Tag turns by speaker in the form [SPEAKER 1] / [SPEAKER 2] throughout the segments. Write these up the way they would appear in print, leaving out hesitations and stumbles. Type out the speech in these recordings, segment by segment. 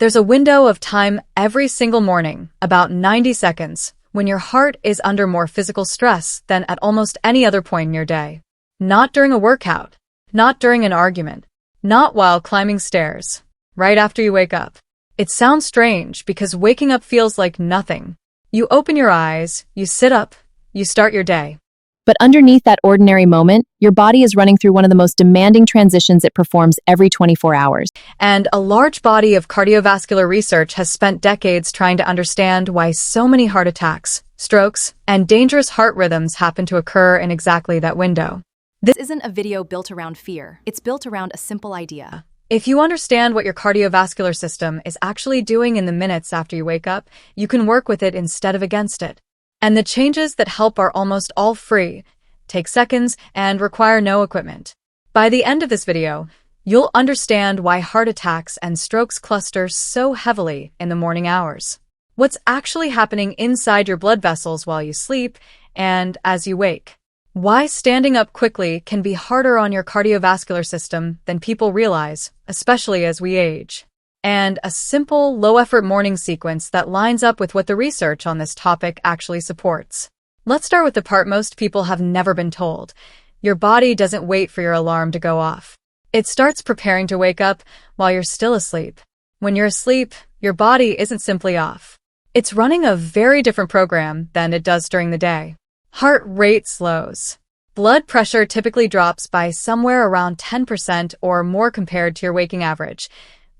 [SPEAKER 1] There's a window of time every single morning, about 90 seconds, when your heart is under more physical stress than at almost any other point in your day. Not during a workout, not during an argument, not while climbing stairs, right after you wake up. It sounds strange because waking up feels like nothing. You open your eyes, you sit up, you start your day.
[SPEAKER 2] But underneath that ordinary moment, your body is running through one of the most demanding transitions it performs every 24 hours.
[SPEAKER 1] And a large body of cardiovascular research has spent decades trying to understand why so many heart attacks, strokes, and dangerous heart rhythms happen to occur in exactly that window.
[SPEAKER 2] This isn't a video built around fear. It's built around a simple idea.
[SPEAKER 1] If you understand what your cardiovascular system is actually doing in the minutes after you wake up, you can work with it instead of against it. And the changes that help are almost all free, take seconds, and require no equipment. By the end of this video, you'll understand why heart attacks and strokes cluster so heavily in the morning hours, what's actually happening inside your blood vessels while you sleep and as you wake, why standing up quickly can be harder on your cardiovascular system than people realize, especially as we age, and a simple, low-effort morning sequence that lines up with what the research on this topic actually supports. Let's start with the part most people have never been told. Your body doesn't wait for your alarm to go off. It starts preparing to wake up while you're still asleep. When you're asleep, your body isn't simply off. It's running a very different program than it does during the day. Heart rate slows. Blood pressure typically drops by somewhere around 10% or more compared to your waking average.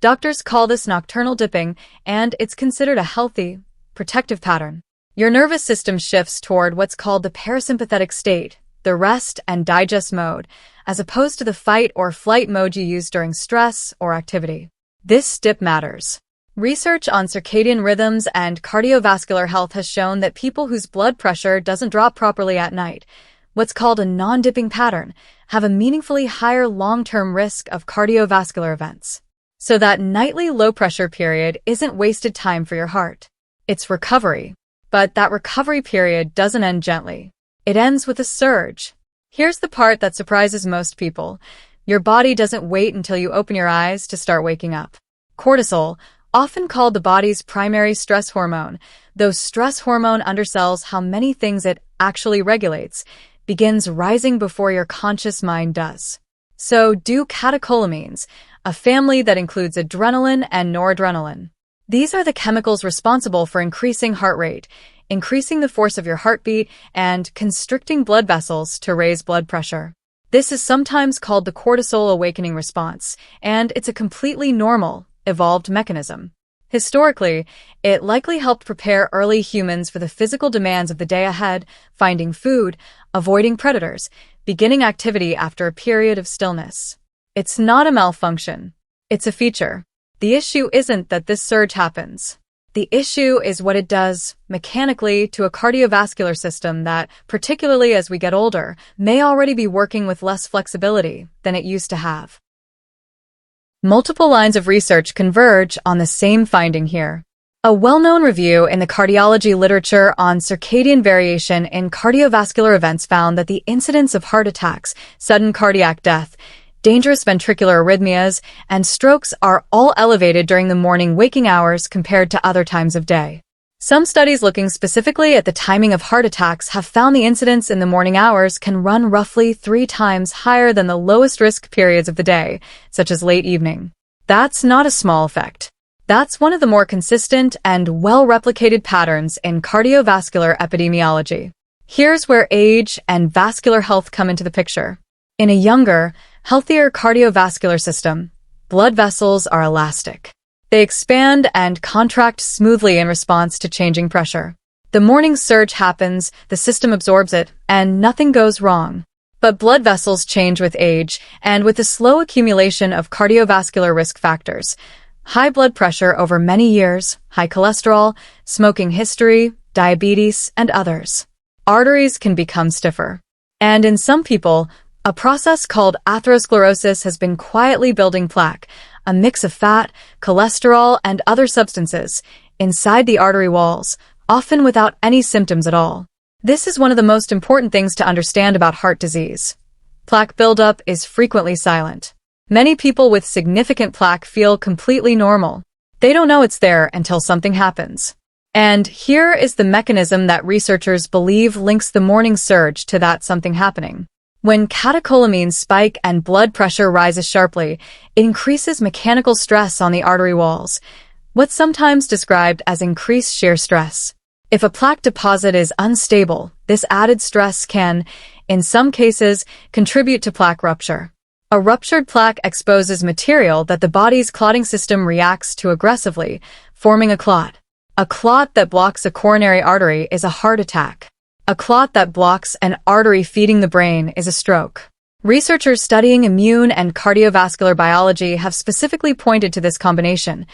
[SPEAKER 1] Doctors call this nocturnal dipping, and it's considered a healthy, protective pattern. Your nervous system shifts toward what's called the parasympathetic state, the rest and digest mode, as opposed to the fight or flight mode you use during stress or activity. This dip matters. Research on circadian rhythms and cardiovascular health has shown that people whose blood pressure doesn't drop properly at night, what's called a non-dipping pattern, have a meaningfully higher long-term risk of cardiovascular events. So that nightly low-pressure period isn't wasted time for your heart. It's recovery. But that recovery period doesn't end gently. It ends with a surge. Here's the part that surprises most people. Your body doesn't wait until you open your eyes to start waking up. Cortisol, often called the body's primary stress hormone, though stress hormone undersells how many things it actually regulates, begins rising before your conscious mind does. So do catecholamines, a family that includes adrenaline and noradrenaline. These are the chemicals responsible for increasing heart rate, increasing the force of your heartbeat, and constricting blood vessels to raise blood pressure. This is sometimes called the cortisol awakening response, and it's a completely normal, evolved mechanism. Historically, it likely helped prepare early humans for the physical demands of the day ahead, finding food, avoiding predators, beginning activity after a period of stillness. It's not a malfunction. It's a feature. The issue isn't that this surge happens. The issue is what it does, mechanically, to a cardiovascular system that, particularly as we get older, may already be working with less flexibility than it used to have. Multiple lines of research converge on the same finding here. A well-known review in the cardiology literature on circadian variation in cardiovascular events found that the incidence of heart attacks, sudden cardiac death, dangerous ventricular arrhythmias, and strokes are all elevated during the morning waking hours compared to other times of day. Some studies looking specifically at the timing of heart attacks have found the incidence in the morning hours can run roughly 3 times higher than the lowest risk periods of the day, such as late evening. That's not a small effect. That's one of the more consistent and well-replicated patterns in cardiovascular epidemiology. Here's where age and vascular health come into the picture. In a younger, healthier cardiovascular system, blood vessels are elastic. They expand and contract smoothly in response to changing pressure. The morning surge happens, the system absorbs it, and nothing goes wrong. But blood vessels change with age and with the slow accumulation of cardiovascular risk factors. High blood pressure over many years, high cholesterol, smoking history, diabetes, and others. Arteries can become stiffer. And in some people, a process called atherosclerosis has been quietly building plaque, a mix of fat, cholesterol, and other substances, inside the artery walls, often without any symptoms at all. This is one of the most important things to understand about heart disease. Plaque buildup is frequently silent. Many people with significant plaque feel completely normal. They don't know it's there until something happens. And here is the mechanism that researchers believe links the morning surge to that something happening. When catecholamines spike and blood pressure rises sharply, it increases mechanical stress on the artery walls, what's sometimes described as increased shear stress. If a plaque deposit is unstable, this added stress can, in some cases, contribute to plaque rupture. A ruptured plaque exposes material that the body's clotting system reacts to aggressively, forming a clot. A clot that blocks a coronary artery is a heart attack. A clot that blocks an artery feeding the brain is a stroke. Researchers studying immune and cardiovascular biology have specifically pointed to this combination.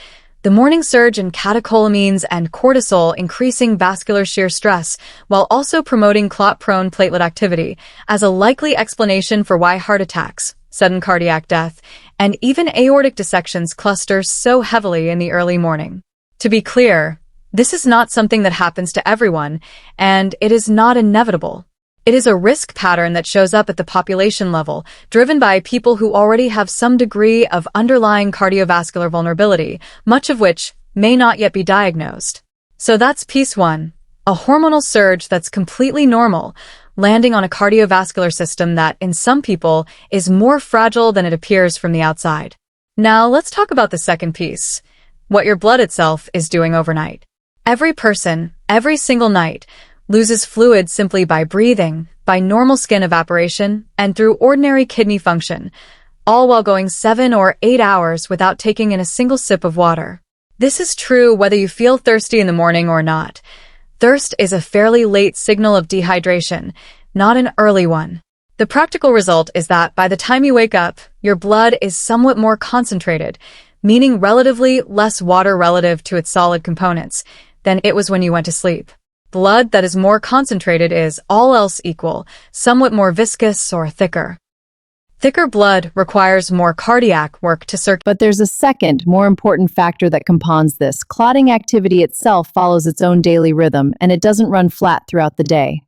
[SPEAKER 1] The morning surge in catecholamines and cortisol increasing vascular shear stress while also promoting clot-prone platelet activity as a likely explanation for why heart attacks, sudden cardiac death, and even aortic dissections cluster so heavily in the early morning. To be clear, this is not something that happens to everyone, and it is not inevitable. It is a risk pattern that shows up at the population level, driven by people who already have some degree of underlying cardiovascular vulnerability, much of which may not yet be diagnosed. So that's piece one, a hormonal surge that's completely normal, landing on a cardiovascular system that, in some people, is more fragile than it appears from the outside. Now let's talk about the second piece, what your blood itself is doing overnight. Every person, every single night, loses fluid simply by breathing, by normal skin evaporation, and through ordinary kidney function, all while going 7 or 8 hours without taking in a single sip of water. This is true whether you feel thirsty in the morning or not. Thirst is a fairly late signal of dehydration, not an early one. The practical result is that by the time you wake up, your blood is somewhat more concentrated, meaning relatively less water relative to its solid components than it was when you went to sleep. Blood that is more concentrated is, all else equal, somewhat more viscous or thicker. Thicker blood requires more cardiac work to circulate.
[SPEAKER 2] But there's a second, more important factor that compounds this. Clotting activity itself follows its own daily rhythm, and it doesn't run flat throughout the day.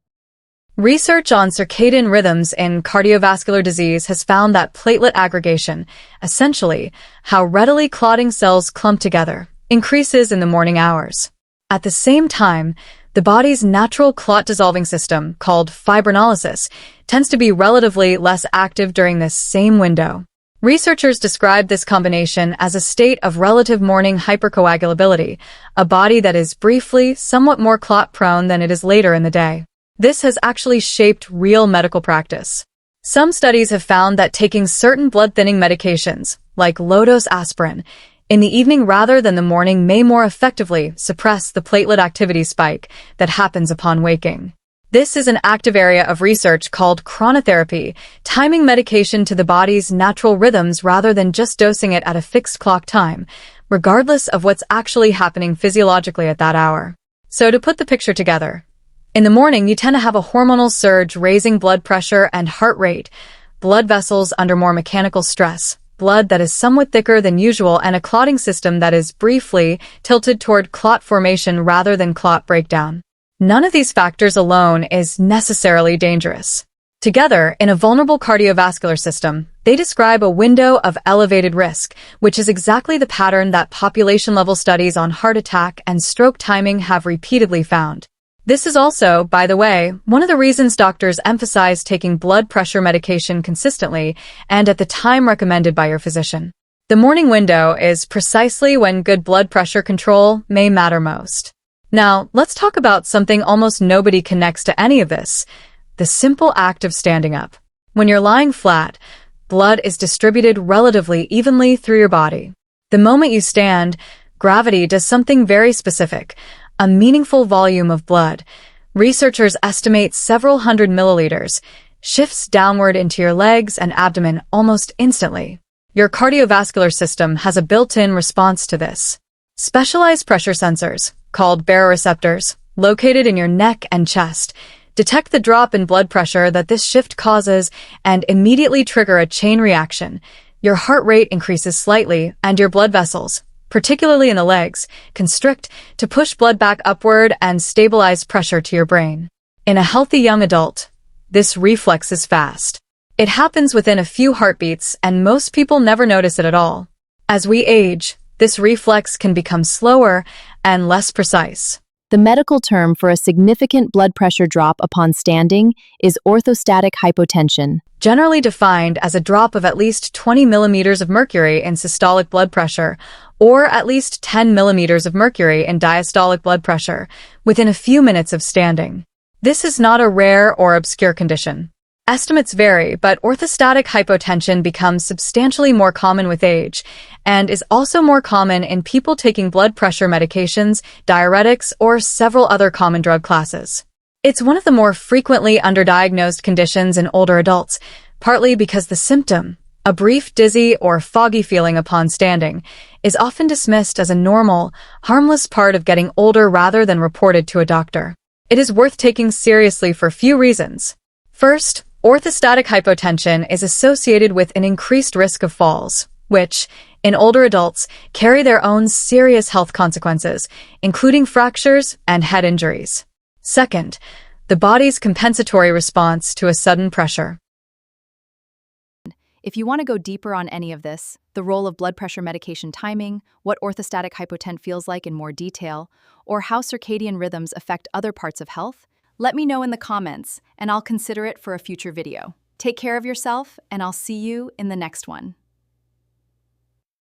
[SPEAKER 1] Research on circadian rhythms in cardiovascular disease has found that platelet aggregation, essentially how readily clotting cells clump together, increases in the morning hours. At the same time, the body's natural clot-dissolving system, called fibrinolysis, tends to be relatively less active during this same window. Researchers describe this combination as a state of relative morning hypercoagulability, a body that is briefly somewhat more clot-prone than it is later in the day. This has actually shaped real medical practice. Some studies have found that taking certain blood-thinning medications, like low-dose aspirin, in the evening rather than the morning may more effectively suppress the platelet activity spike that happens upon waking. This is an active area of research called chronotherapy, timing medication to the body's natural rhythms rather than just dosing it at a fixed clock time, regardless of what's actually happening physiologically at that hour. So to put the picture together, in the morning you tend to have a hormonal surge raising blood pressure and heart rate, blood vessels under more mechanical stress, blood that is somewhat thicker than usual, and a clotting system that is briefly tilted toward clot formation rather than clot breakdown. None of these factors alone is necessarily dangerous. Together, in a vulnerable cardiovascular system, they describe a window of elevated risk, which is exactly the pattern that population-level studies on heart attack and stroke timing have repeatedly found. This is also, by the way, one of the reasons doctors emphasize taking blood pressure medication consistently and at the time recommended by your physician. The morning window is precisely when good blood pressure control may matter most. Now, let's talk about something almost nobody connects to any of this, the simple act of standing up. When you're lying flat, blood is distributed relatively evenly through your body. The moment you stand, gravity does something very specific, a meaningful volume of blood. Researchers estimate several hundred milliliters, shifts downward into your legs and abdomen almost instantly. Your cardiovascular system has a built-in response to this. Specialized pressure sensors, called baroreceptors, located in your neck and chest, detect the drop in blood pressure that this shift causes and immediately trigger a chain reaction. Your heart rate increases slightly and your blood vessels, particularly in the legs, constrict to push blood back upward and stabilize pressure to your brain. In a healthy young adult, this reflex is fast. It happens within a few heartbeats and most people never notice it at all. As we age, This reflex can become slower and less precise.
[SPEAKER 2] The medical term for a significant blood pressure drop upon standing is orthostatic hypotension.
[SPEAKER 1] Generally defined as a drop of at least 20 millimeters of mercury in systolic blood pressure, or at least 10 millimeters of mercury in diastolic blood pressure, within a few minutes of standing. This is not a rare or obscure condition. Estimates vary, but orthostatic hypotension becomes substantially more common with age and is also more common in people taking blood pressure medications, diuretics, or several other common drug classes. It's one of the more frequently underdiagnosed conditions in older adults, partly because the symptom, a brief dizzy or foggy feeling upon standing, is often dismissed as a normal, harmless part of getting older rather than reported to a doctor. It is worth taking seriously for a few reasons. First, orthostatic hypotension is associated with an increased risk of falls, which, in older adults, carry their own serious health consequences, including fractures and head injuries. Second, the body's compensatory response to a sudden pressure.
[SPEAKER 2] If you want to go deeper on any of this, the role of blood pressure medication timing, what orthostatic hypotension feels like in more detail, or how circadian rhythms affect other parts of health, let me know in the comments, and I'll consider it for a future video. Take care of yourself, and I'll see you in the next one.